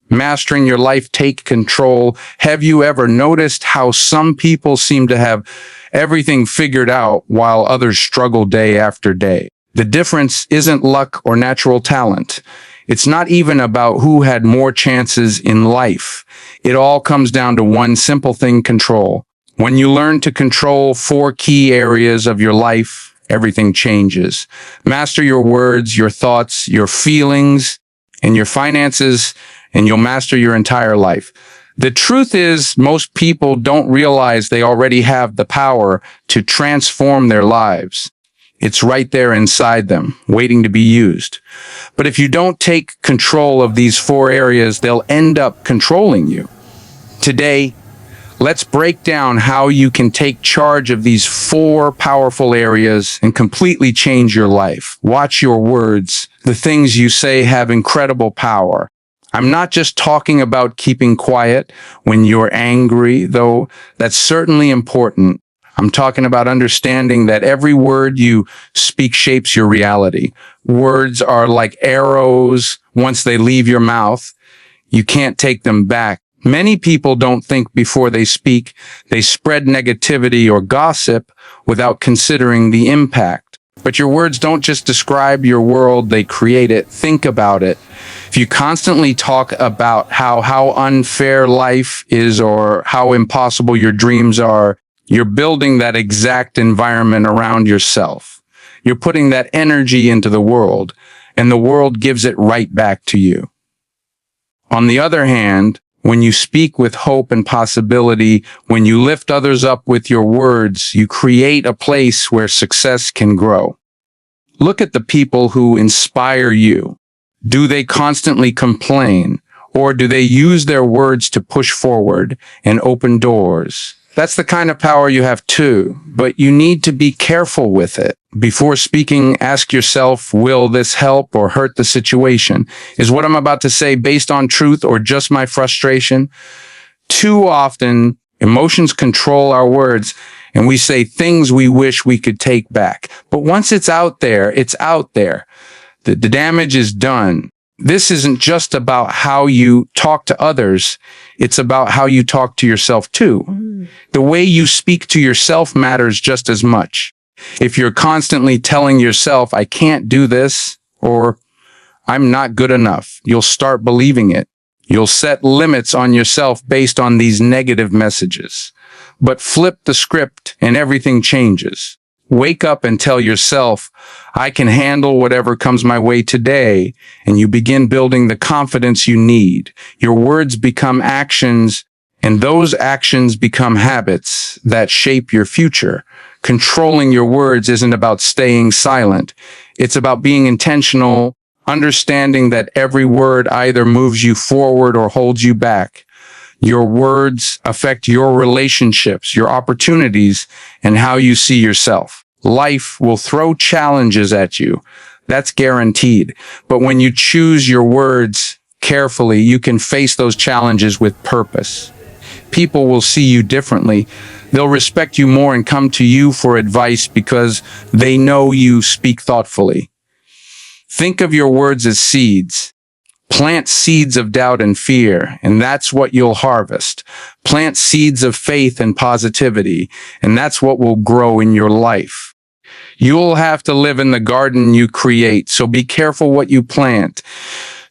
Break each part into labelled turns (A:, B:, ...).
A: Mastering your life, take control. Have you ever noticed how some people seem to have everything figured out while others struggle day after day? The difference isn't luck or natural talent. It's not even about who had more chances in life. It all comes down to one simple thing: control. When you learn to control 4 key areas of your life, everything changes. Master your words, your thoughts, your feelings, and your finances, and you'll master your entire life. The truth is, most people don't realize they already have the power to transform their lives. It's right there inside them, waiting to be used. But if you don't take control of these 4 areas, they'll end up controlling you. Today, let's break down how you can take charge of these 4 powerful areas and completely change your life. Watch your words. The things you say have incredible power. I'm not just talking about keeping quiet when you're angry, though that's certainly important. I'm talking about understanding that every word you speak shapes your reality. Words are like arrows. Once they leave your mouth, you can't take them back. Many people don't think before they speak. They spread negativity or gossip without considering the impact. But your words don't just describe your world, they create it. Think about it. If you constantly talk about how unfair life is or how impossible your dreams are, you're building that exact environment around yourself. You're putting that energy into the world, and the world gives it right back to you. On the other hand, when you speak with hope and possibility, when you lift others up with your words, you create a place where success can grow. Look at the people who inspire you. Do they constantly complain, or do they use their words to push forward and open doors? That's the kind of power you have too, but you need to be careful with it. Before speaking, ask yourself, will this help or hurt the situation? Is what I'm about to say based on truth or just my frustration? Too often, emotions control our words, and we say things we wish we could take back. But once it's out there, it's out there. The damage is done. This isn't just about how you talk to others. It's about how you talk to yourself too. The way you speak to yourself matters just as much. If you're constantly telling yourself, I can't do this, or I'm not good enough, you'll start believing it. You'll set limits on yourself based on these negative messages. But flip the script and everything changes. Wake up and tell yourself, I can handle whatever comes my way today, and you begin building the confidence you need. Your words become actions, and those actions become habits that shape your future. Controlling your words isn't about staying silent. It's about being intentional, understanding that every word either moves you forward or holds you back. Your words affect your relationships, your opportunities, and how you see yourself. Life will throw challenges at you. That's guaranteed. But when you choose your words carefully, you can face those challenges with purpose. People will see you differently. They'll respect you more and come to you for advice because they know you speak thoughtfully. Think of your words as seeds. Plant seeds of doubt and fear, and that's what you'll harvest. Plant seeds of faith and positivity, and that's what will grow in your life. You'll have to live in the garden you create, so be careful what you plant.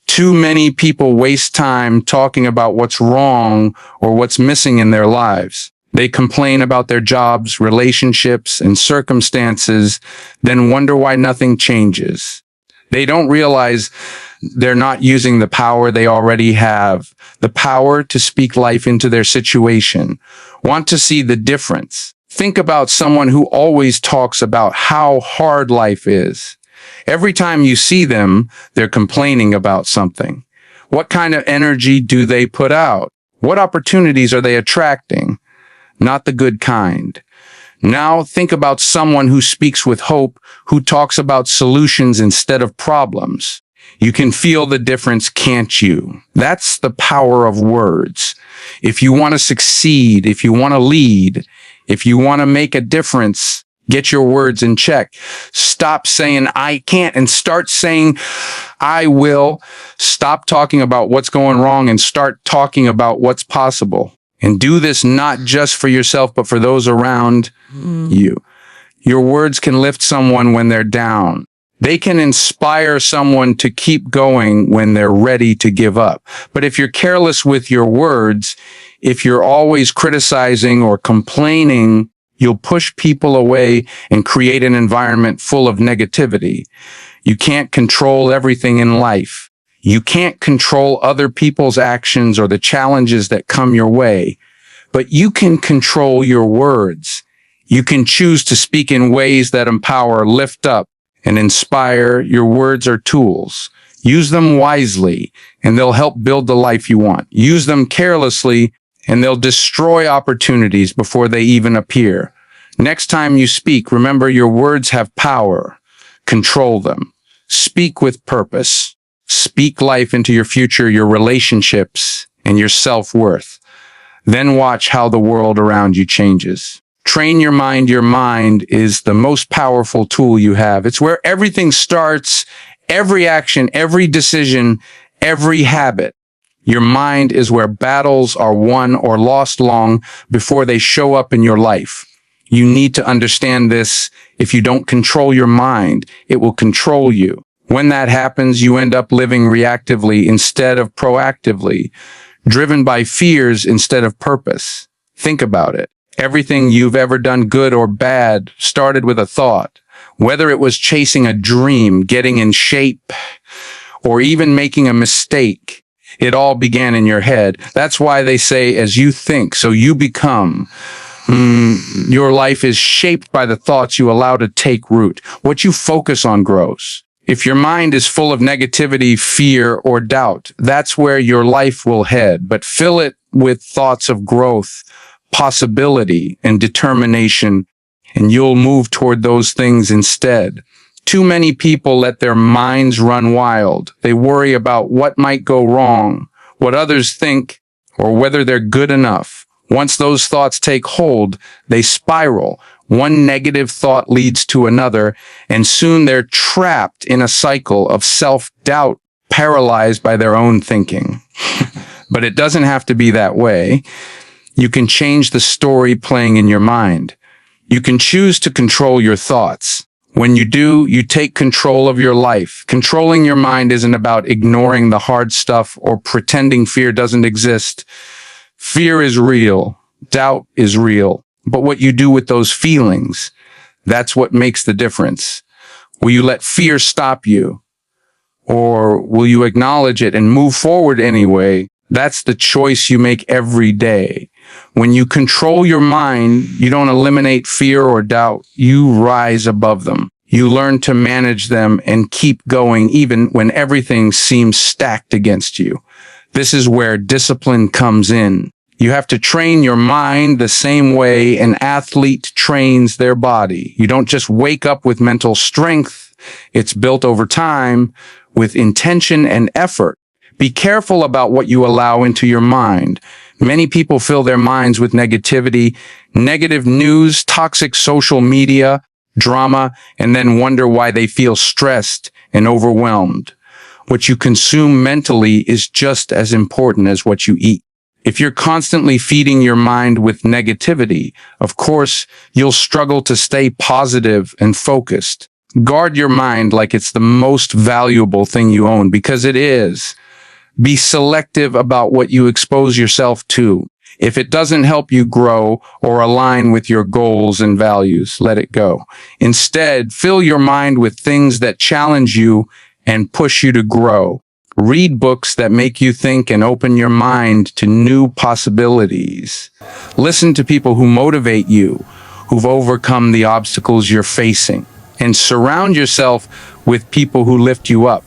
A: Too many people waste time talking about what's wrong or what's missing in their lives. They complain about their jobs, relationships, and circumstances, then wonder why nothing changes. They don't realize they're not using the power they already have, the power to speak life into their situation. Want to see the difference? Think about someone who always talks about how hard life is. Every time you see them, they're complaining about something. What kind of energy do they put out? What opportunities are they attracting? Not the good kind. Now think about someone who speaks with hope, who talks about solutions instead of problems. You can feel the difference, can't you? That's the power of words. If you want to succeed, if you want to lead, if you want to make a difference, Get your words in check. Stop saying I can't and start saying I will. Stop talking about what's going wrong and start talking about what's possible. And do this not just for yourself, but for those around you. Your words can lift someone when they're down. They can inspire someone to keep going when they're ready to give up. But if you're careless with your words, if you're always criticizing or complaining, you'll push people away and create an environment full of negativity. You can't control everything in life. You can't control other people's actions or the challenges that come your way, but you can control your words. You can choose to speak in ways that empower, lift up, and inspire. Your words are tools. Use them wisely, and they'll help build the life you want. Use them carelessly, and they'll destroy opportunities before they even appear. Next time you speak, remember your words have power. Control them. Speak with purpose. Speak life into your future, your relationships, and your self-worth. Then watch how the world around you changes. Train your mind. Your mind is the most powerful tool you have. It's where everything starts, every action, every decision, every habit. Your mind is where battles are won or lost long before they show up in your life. You need to understand this. If you don't control your mind, it will control you. When that happens, you end up living reactively instead of proactively, driven by fears instead of purpose. Think about it. Everything you've ever done, good or bad, started with a thought. Whether it was chasing a dream, getting in shape, or even making a mistake, it all began in your head. That's why they say, as you think, so you become. Your life is shaped by the thoughts you allow to take root. What you focus on grows. If your mind is full of negativity, fear, or doubt, that's where your life will head. But fill it with thoughts of growth, possibility, and determination, and you'll move toward those things instead. Too many people let their minds run wild. They worry about what might go wrong, what others think, or whether they're good enough. Once those thoughts take hold, they spiral. One negative thought leads to another, and soon they're trapped in a cycle of self-doubt, paralyzed by their own thinking. But it doesn't have to be that way. You can change the story playing in your mind. You can choose to control your thoughts. When you do, you take control of your life. Controlling your mind isn't about ignoring the hard stuff or pretending fear doesn't exist. Fear is real. Doubt is real. But what you do with those feelings, that's what makes the difference. Will you let fear stop you? Or will you acknowledge it and move forward anyway? That's the choice you make every day. When you control your mind, you don't eliminate fear or doubt. You rise above them. You learn to manage them and keep going even when everything seems stacked against you. This is where discipline comes in. You have to train your mind the same way an athlete trains their body. You don't just wake up with mental strength. It's built over time with intention and effort. Be careful about what you allow into your mind. Many people fill their minds with negativity, negative news, toxic social media, drama, and then wonder why they feel stressed and overwhelmed. What you consume mentally is just as important as what you eat. If you're constantly feeding your mind with negativity, of course, you'll struggle to stay positive and focused. Guard your mind like it's the most valuable thing you own, because it is. Be selective about what you expose yourself to. If it doesn't help you grow or align with your goals and values, let it go. Instead, fill your mind with things that challenge you and push you to grow. Read books that make you think and open your mind to new possibilities. Listen to people who motivate you, who've overcome the obstacles you're facing. And surround yourself with people who lift you up.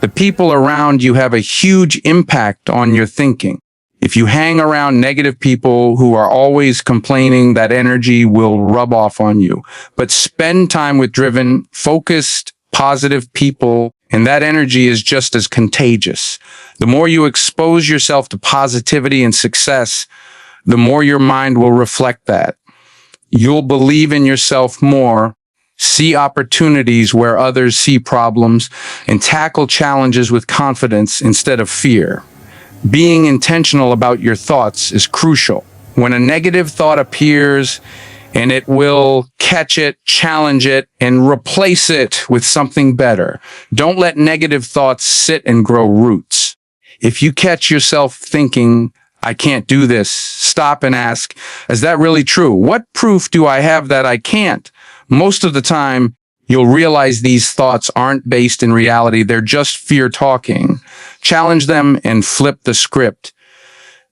A: The people around you have a huge impact on your thinking. If you hang around negative people who are always complaining, that energy will rub off on you. But spend time with driven, focused, positive people, and that energy is just as contagious. The more you expose yourself to positivity and success, the more your mind will reflect that. You'll believe in yourself more, see opportunities where others see problems, and tackle challenges with confidence instead of fear. Being intentional about your thoughts is crucial. When a negative thought appears, and it will catch it, challenge it, and replace it with something better. Don't let negative thoughts sit and grow roots. If you catch yourself thinking, I can't do this, stop and ask, is that really true? What proof do I have that I can't? Most of the time, you'll realize these thoughts aren't based in reality. They're just fear talking. Challenge them and flip the script.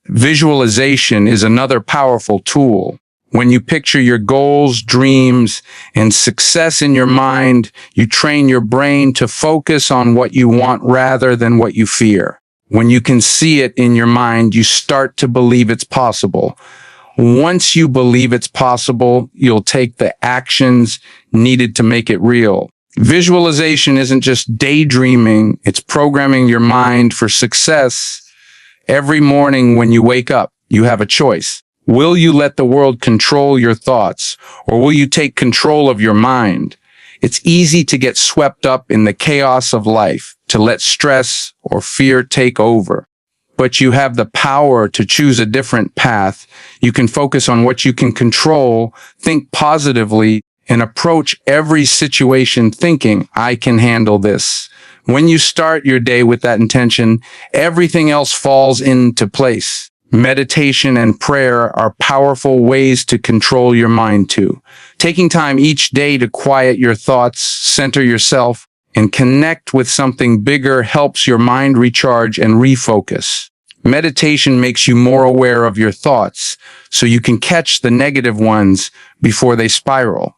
A: Visualization is another powerful tool. When you picture your goals, dreams, and success in your mind, you train your brain to focus on what you want rather than what you fear. When you can see it in your mind, you start to believe it's possible. Once you believe it's possible, you'll take the actions needed to make it real. Visualization isn't just daydreaming, it's programming your mind for success. Every morning when you wake up, you have a choice. Will you let the world control your thoughts, or will you take control of your mind? It's easy to get swept up in the chaos of life, to let stress or fear take over. But you have the power to choose a different path. You can focus on what you can control, think positively, and approach every situation thinking, I can handle this. When you start your day with that intention, everything else falls into place. Meditation and prayer are powerful ways to control your mind too. Taking time each day to quiet your thoughts, center yourself, and connect with something bigger helps your mind recharge and refocus. Meditation makes you more aware of your thoughts, so you can catch the negative ones before they spiral.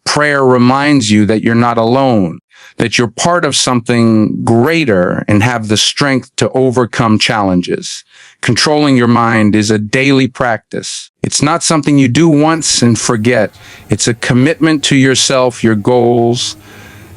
A: Prayer reminds you that you're not alone, that you're part of something greater and have the strength to overcome challenges. Controlling your mind is a daily practice. It's not something you do once and forget. It's a commitment to yourself, your goals,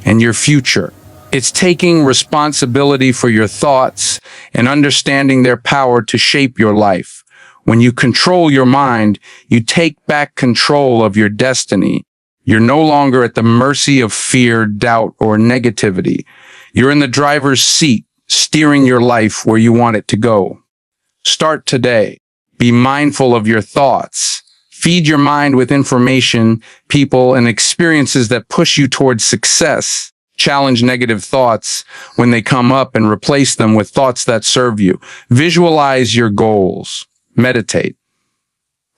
A: and your future. It's taking responsibility for your thoughts and understanding their power to shape your life. When you control your mind, you take back control of your destiny. You're no longer at the mercy of fear, doubt, or negativity. You're in the driver's seat, steering your life where you want it to go. Start today. Be mindful of your thoughts. Feed your mind with information, people, and experiences that push you towards success. Challenge negative thoughts when they come up and replace them with thoughts that serve you. Visualize your goals. Meditate.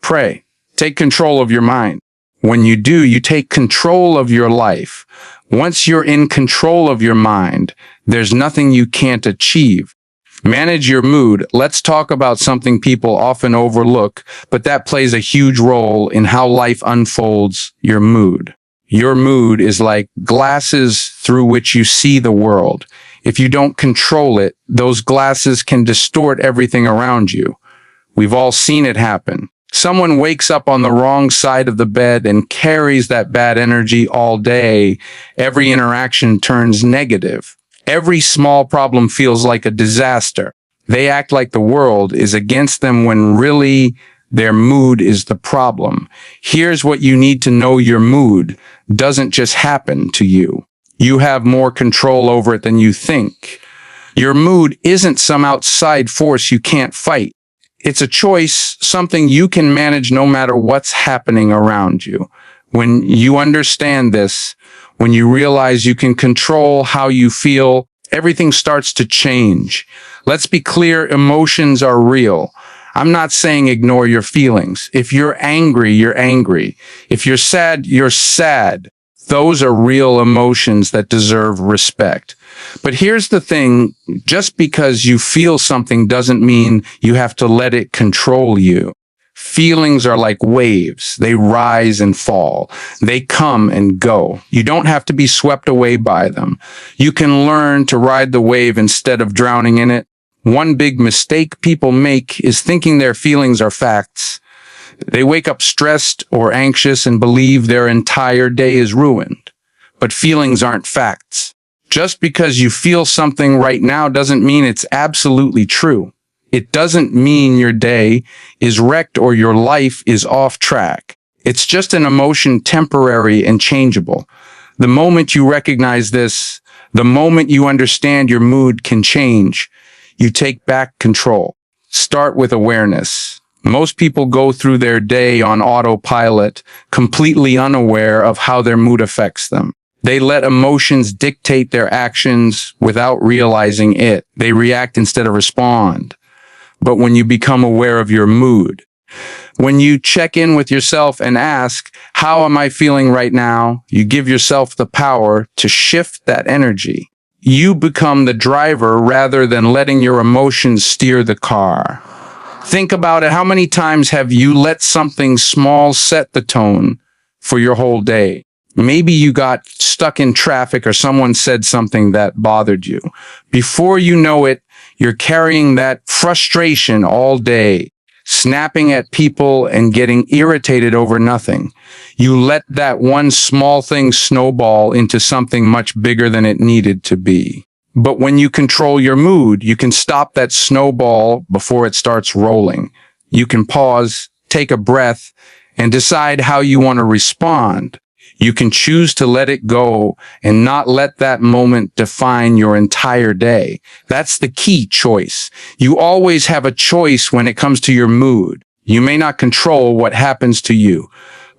A: Pray. Take control of your mind. When you do, you take control of your life. Once you're in control of your mind, there's nothing you can't achieve. Manage your mood. Let's talk about something people often overlook, but that plays a huge role in how life unfolds: your mood. Your mood is like glasses through which you see the world. If you don't control it, those glasses can distort everything around you. We've all seen it happen. Someone wakes up on the wrong side of the bed and carries that bad energy all day. Every interaction turns negative. Every small problem feels like a disaster. They act like the world is against them when really their mood is the problem. Here's what you need to know: your mood doesn't just happen to you. You have more control over it than you think. Your mood isn't some outside force you can't fight. It's a choice, something you can manage no matter what's happening around you. When you understand this, when you realize you can control how you feel, everything starts to change. Let's be clear, emotions are real. I'm not saying ignore your feelings. If you're angry, you're angry. If you're sad, you're sad. Those are real emotions that deserve respect. But here's the thing: just because you feel something doesn't mean you have to let it control you. Feelings are like waves. They rise and fall. They come and go. You don't have to be swept away by them. You can learn to ride the wave instead of drowning in it. One big mistake people make is thinking their feelings are facts. They wake up stressed or anxious and believe their entire day is ruined. But feelings aren't facts. Just because you feel something right now doesn't mean it's absolutely true. It doesn't mean your day is wrecked or your life is off track. It's just an emotion, temporary and changeable. The moment you recognize this, the moment you understand your mood can change, you take back control. Start with awareness. Most people go through their day on autopilot, completely unaware of how their mood affects them. They let emotions dictate their actions without realizing it. They react instead of respond. But when you become aware of your mood, when you check in with yourself and ask, how am I feeling right now? You give yourself the power to shift that energy. You become the driver rather than letting your emotions steer the car. Think about it. How many times have you let something small set the tone for your whole day? Maybe you got stuck in traffic or someone said something that bothered you. Before you know it, you're carrying that frustration all day, snapping at people and getting irritated over nothing. You let that one small thing snowball into something much bigger than it needed to be. But when you control your mood, you can stop that snowball before it starts rolling. You can pause, take a breath, and decide how you want to respond. You can choose to let it go and not let that moment define your entire day. That's the key choice. You always have a choice when it comes to your mood. You may not control what happens to you,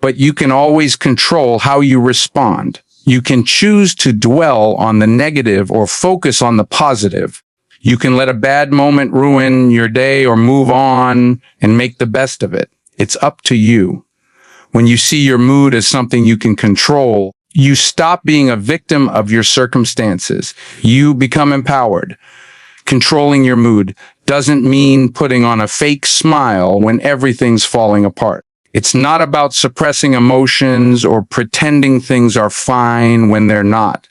A: but you can always control how you respond. You can choose to dwell on the negative or focus on the positive. You can let a bad moment ruin your day or move on and make the best of it. It's up to you. When you see your mood as something you can control, you stop being a victim of your circumstances. You become empowered. Controlling your mood doesn't mean putting on a fake smile when everything's falling apart. It's not about suppressing emotions or pretending things are fine when they're not.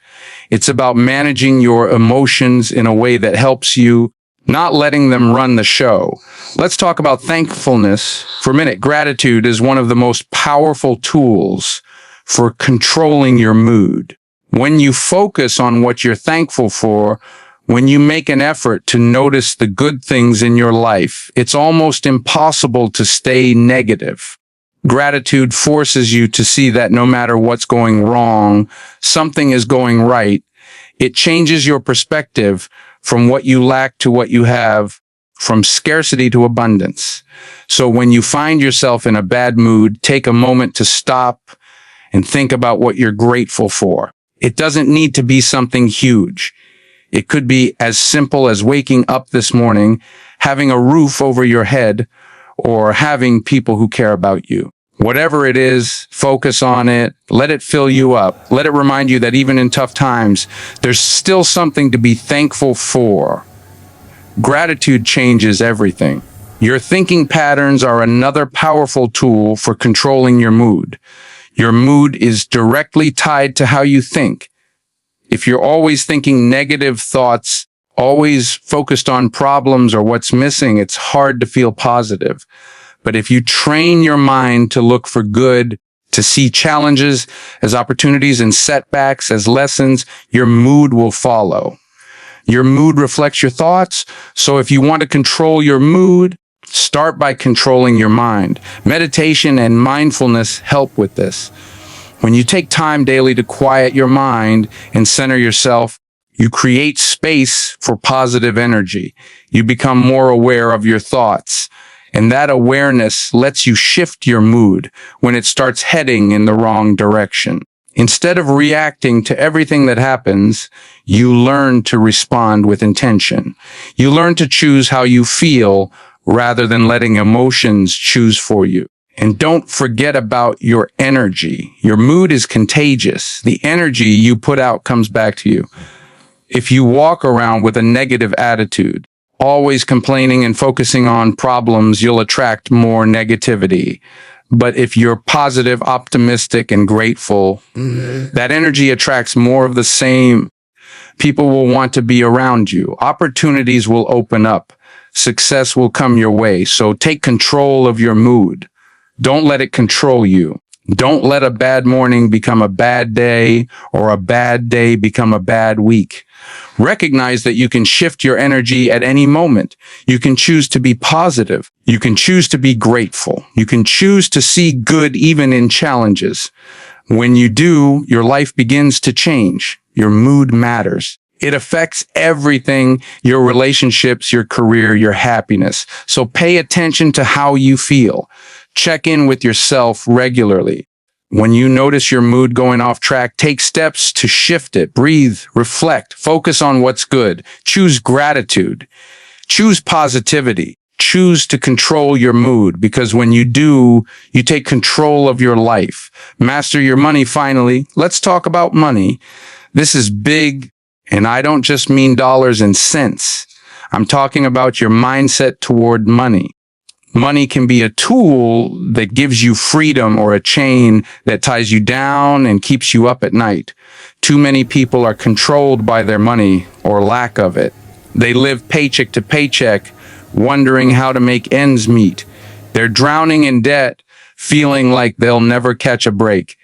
A: It's about managing your emotions in a way that helps you, not letting them run the show. Let's talk about thankfulness for a minute. Gratitude is one of the most powerful tools for controlling your mood. When you focus on what you're thankful for, when you make an effort to notice the good things in your life, it's almost impossible to stay negative. Gratitude forces you to see that no matter what's going wrong, something is going right. It changes your perspective from what you lack to what you have, from scarcity to abundance. So when you find yourself in a bad mood, take a moment to stop and think about what you're grateful for. It doesn't need to be something huge. It could be as simple as waking up this morning, having a roof over your head, or having people who care about you. Whatever it is, focus on it. Let it fill you up. Let it remind you that even in tough times, there's still something to be thankful for. Gratitude changes everything. Your thinking patterns are another powerful tool for controlling your mood. Your mood is directly tied to how you think. If you're always thinking negative thoughts, always focused on problems or what's missing, it's hard to feel positive. But if you train your mind to look for good, to see challenges as opportunities and setbacks as lessons, your mood will follow. Your mood reflects your thoughts. So if you want to control your mood, start by controlling your mind. Meditation and mindfulness help with this. When you take time daily to quiet your mind and center yourself, you create space for positive energy. You become more aware of your thoughts. And that awareness lets you shift your mood when it starts heading in the wrong direction. Instead of reacting to everything that happens, you learn to respond with intention. You learn to choose how you feel rather than letting emotions choose for you. And don't forget about your energy. Your mood is contagious. The energy you put out comes back to you. If you walk around with a negative attitude, always complaining and focusing on problems, you'll attract more negativity. But if you're positive, optimistic, and grateful, that energy attracts more of the same. People will want to be around you. Opportunities will open up. Success will come your way. So take control of your mood. Don't let it control you. Don't let a bad morning become a bad day or a bad day become a bad week. Recognize that you can shift your energy at any moment. You can choose to be positive. You can choose to be grateful. You can choose to see good even in challenges. When you do, your life begins to change. Your mood matters. It affects everything, your relationships, your career, your happiness. So pay attention to how you feel. Check in with yourself regularly. When you notice your mood going off track, take steps to shift it. Breathe, reflect, focus on what's good. Choose gratitude. Choose positivity. Choose to control your mood, because when you do, you take control of your life. Master your money finally. Let's talk about money. This is big, and I don't just mean dollars and cents. I'm talking about your mindset toward money. Money can be a tool that gives you freedom, or a chain that ties you down and keeps you up at night. Too many people are controlled by their money, or lack of it. They live paycheck to paycheck, wondering how to make ends meet. They're drowning in debt, feeling like they'll never catch a break.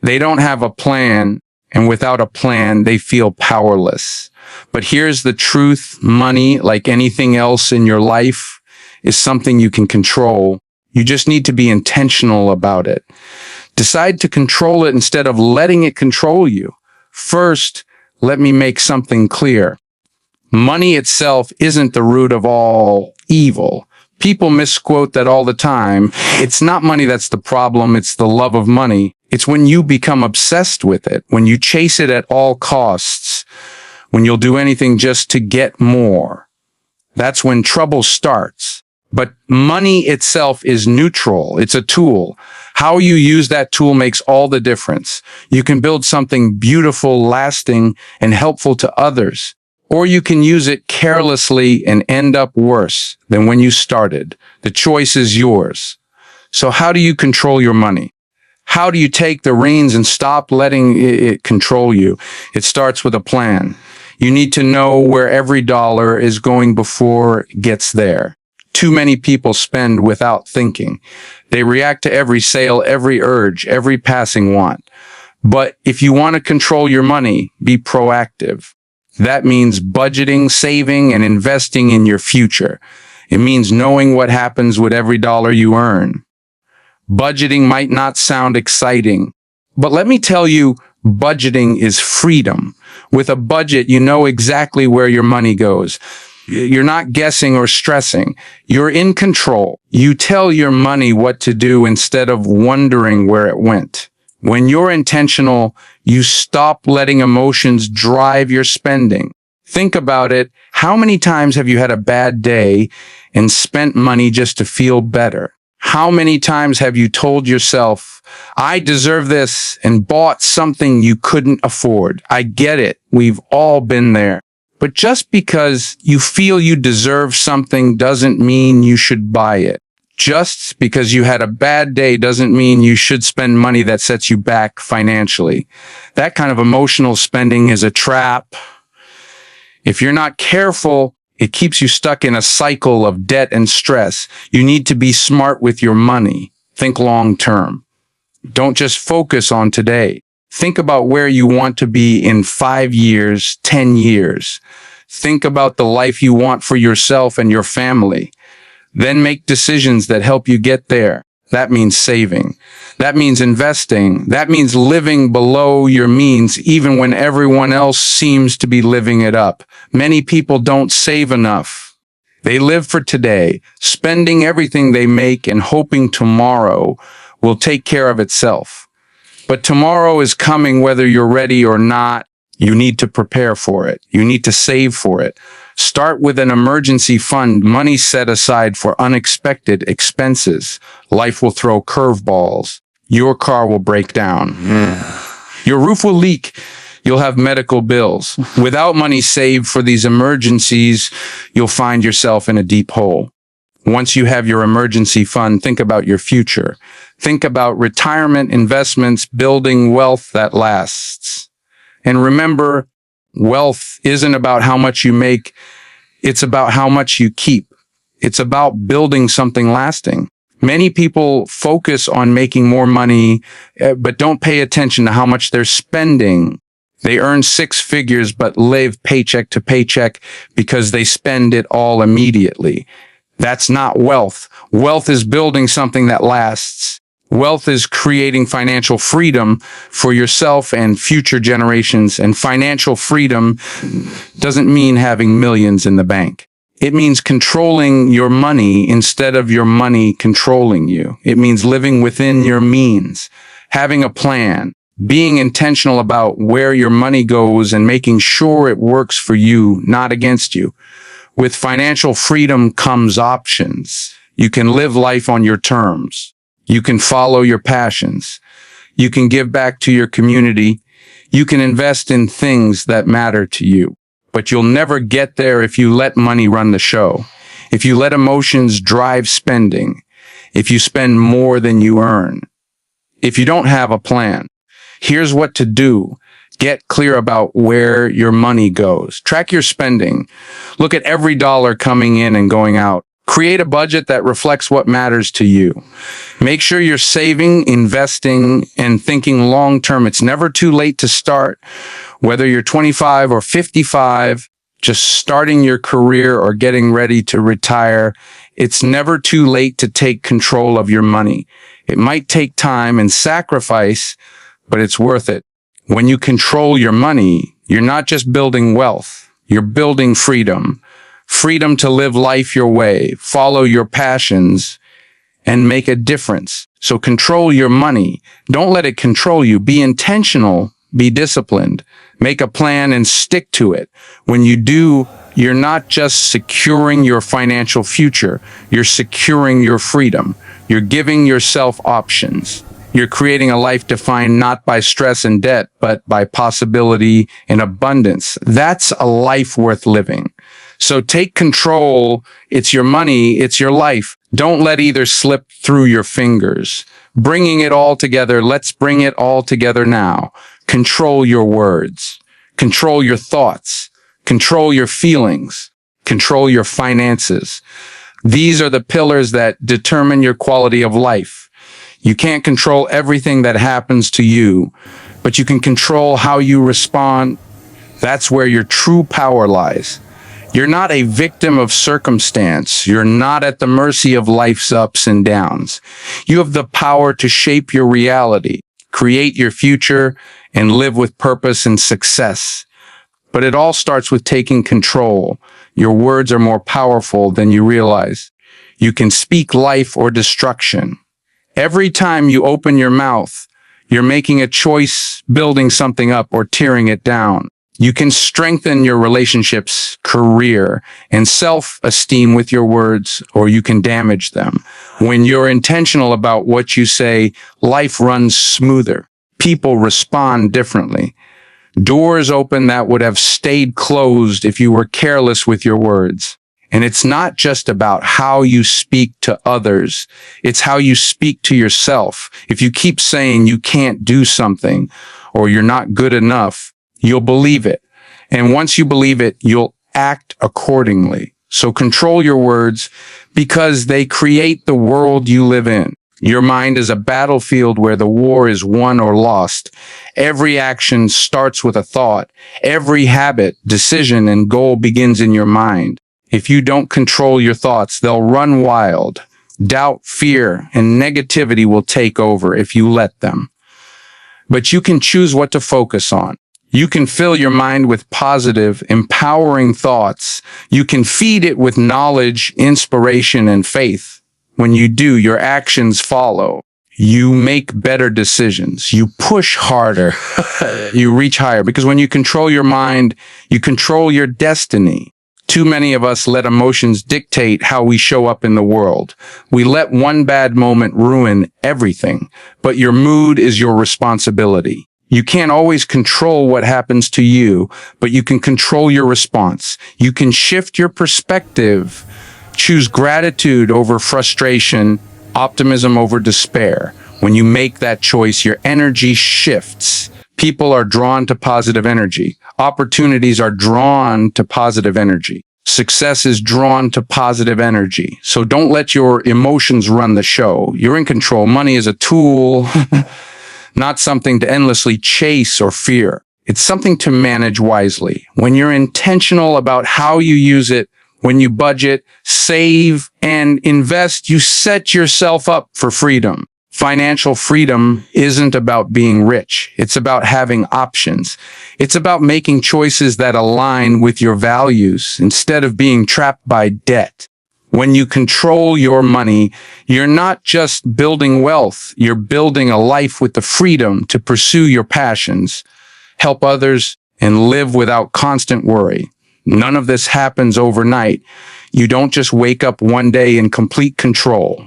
A: They don't have a plan, and without a plan, they feel powerless. But here's the truth: money, like anything else in your life, is something you can control. You just need to be intentional about it. Decide to control it instead of letting it control you. First, let me make something clear. Money itself isn't the root of all evil. People misquote that all the time. It's not money that's the problem, it's the love of money. It's when you become obsessed with it, when you chase it at all costs, when you'll do anything just to get more. That's when trouble starts. But money itself is neutral. It's a tool. How you use that tool makes all the difference. You can build something beautiful, lasting, and helpful to others. Or you can use it carelessly and end up worse than when you started. The choice is yours. So how do you control your money? How do you take the reins and stop letting it control you? It starts with a plan. You need to know where every dollar is going before it gets there. Too many people spend without thinking. They react to every sale, every urge, every passing want. But if you want to control your money, be proactive. That means budgeting, saving, and investing in your future. It means knowing what happens with every dollar you earn. Budgeting might not sound exciting, but let me tell you, budgeting is freedom. With a budget, you know exactly where your money goes. You're not guessing or stressing. You're in control. You tell your money what to do instead of wondering where it went. When you're intentional, you stop letting emotions drive your spending. Think about it. How many times have you had a bad day and spent money just to feel better? How many times have you told yourself, I deserve this, and bought something you couldn't afford? I get it. We've all been there. But just because you feel you deserve something doesn't mean you should buy it. Just because you had a bad day doesn't mean you should spend money that sets you back financially. That kind of emotional spending is a trap. If you're not careful, it keeps you stuck in a cycle of debt and stress. You need to be smart with your money. Think long term. Don't just focus on today. Think about where you want to be in 5 years, 10 years. Think about the life you want for yourself and your family. Then make decisions that help you get there. That means saving. That means investing. That means living below your means, even when everyone else seems to be living it up. Many people don't save enough. They live for today, spending everything they make and hoping tomorrow will take care of itself. But tomorrow is coming whether you're ready or not. You need to prepare for it. You need to save for it. Start with an emergency fund, money set aside for unexpected expenses. Life will throw curveballs. Your car will break down. Your roof will leak. You'll have medical bills. Without money saved for these emergencies, you'll find yourself in a deep hole. Once you have your emergency fund, think about your future. Think about retirement, investments, building wealth that lasts. And remember, wealth isn't about how much you make. It's about how much you keep. It's about building something lasting. Many people focus on making more money, but don't pay attention to how much they're spending. They earn six figures but live paycheck to paycheck because they spend it all immediately. That's not wealth. Wealth is building something that lasts. Wealth is creating financial freedom for yourself and future generations. And financial freedom doesn't mean having millions in the bank. It means controlling your money instead of your money controlling you. It means living within your means, having a plan, being intentional about where your money goes and making sure it works for you, not against you. With financial freedom comes options. You can live life on your terms. You can follow your passions. You can give back to your community. You can invest in things that matter to you. But you'll never get there if you let money run the show. If you let emotions drive spending. If you spend more than you earn. If you don't have a plan. Here's what to do. Get clear about where your money goes. Track your spending. Look at every dollar coming in and going out. Create a budget that reflects what matters to you. Make sure you're saving, investing, and thinking long term. It's never too late to start. Whether you're 25 or 55, just starting your career or getting ready to retire, it's never too late to take control of your money. It might take time and sacrifice, but it's worth it. When you control your money, you're not just building wealth, you're building freedom. Freedom to live life your way, follow your passions, and make a difference. So control your money. Don't let it control you. Be intentional, be disciplined. Make a plan and stick to it. When you do, you're not just securing your financial future, you're securing your freedom. You're giving yourself options. You're creating a life defined not by stress and debt, but by possibility and abundance. That's a life worth living. So take control. It's your money. It's your life. Don't let either slip through your fingers. Bringing it all together. Let's bring it all together now. Control your words. Control your thoughts. Control your feelings. Control your finances. These are the pillars that determine your quality of life. You can't control everything that happens to you, but you can control how you respond. That's where your true power lies. You're not a victim of circumstance. You're not at the mercy of life's ups and downs. You have the power to shape your reality, create your future, and live with purpose and success. But it all starts with taking control. Your words are more powerful than you realize. You can speak life or destruction. Every time you open your mouth, you're making a choice, building something up or tearing it down. You can strengthen your relationships, career, and self-esteem with your words, or you can damage them. When you're intentional about what you say, life runs smoother. People respond differently. Doors open that would have stayed closed if you were careless with your words. And it's not just about how you speak to others. It's how you speak to yourself. If you keep saying you can't do something or you're not good enough, you'll believe it. And once you believe it, you'll act accordingly. So control your words because they create the world you live in. Your mind is a battlefield where the war is won or lost. Every action starts with a thought. Every habit, decision, and goal begins in your mind. If you don't control your thoughts, they'll run wild. Doubt, fear, and negativity will take over if you let them. But you can choose what to focus on. You can fill your mind with positive, empowering thoughts. You can feed it with knowledge, inspiration, and faith. When you do, your actions follow. You make better decisions. You push harder. You reach higher. Because when you control your mind, you control your destiny. Too many of us let emotions dictate how we show up in the world. We let one bad moment ruin everything. But your mood is your responsibility. You can't always control what happens to you, but you can control your response. You can shift your perspective, choose gratitude over frustration, optimism over despair. When you make that choice, your energy shifts. People are drawn to positive energy. Opportunities are drawn to positive energy. Success is drawn to positive energy. So don't let your emotions run the show. You're in control. Money is a tool, not something to endlessly chase or fear. It's something to manage wisely. When you're intentional about how you use it, when you budget, save, and invest, you set yourself up for freedom. Financial freedom isn't about being rich. It's about having options. It's about making choices that align with your values instead of being trapped by debt. When you control your money, you're not just building wealth, you're building a life with the freedom to pursue your passions, help others, and live without constant worry. None of this happens overnight. You don't just wake up one day in complete control.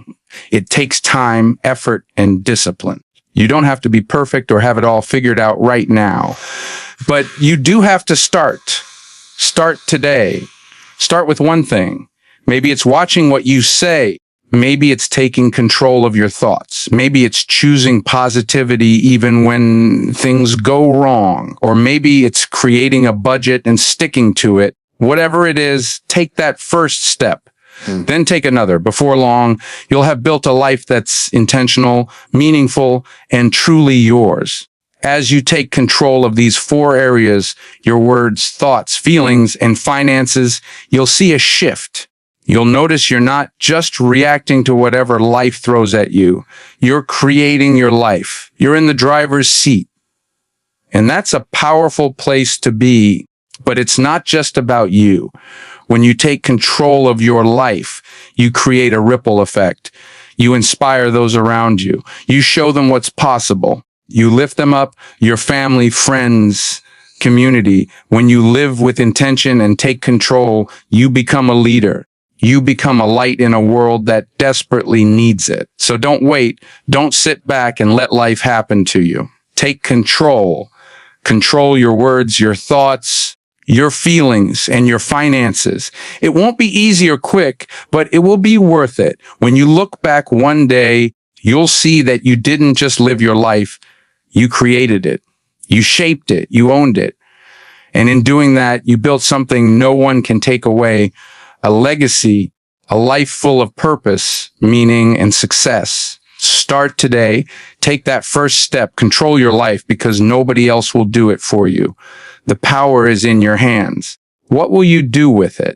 A: It takes time, effort, and discipline. You don't have to be perfect or have it all figured out right now. But you do have to start. Start today. Start with one thing. Maybe it's watching what you say. Maybe it's taking control of your thoughts. Maybe it's choosing positivity even when things go wrong. Or maybe it's creating a budget and sticking to it. Whatever it is, take that first step. Then take another. Before long, you'll have built a life that's intentional, meaningful, and truly yours. As you take control of these 4 areas, your words, thoughts, feelings, and finances, you'll see a shift. You'll notice you're not just reacting to whatever life throws at you. You're creating your life. You're in the driver's seat. And that's a powerful place to be. But it's not just about you. When you take control of your life, you create a ripple effect. You inspire those around you. You show them what's possible. You lift them up, your family, friends, community. When you live with intention and take control, you become a leader. You become a light in a world that desperately needs it. So don't wait. Don't sit back and let life happen to you. Take control. Control your words, your thoughts, your feelings, and your finances. It won't be easy or quick, but it will be worth it. When you look back one day, you'll see that you didn't just live your life. You created it. You shaped it. You owned it. And in doing that, you built something no one can take away. A legacy, a life full of purpose, meaning, and success. Start today. Take that first step. Control your life because nobody else will do it for you. The power is in your hands. What will you do with it?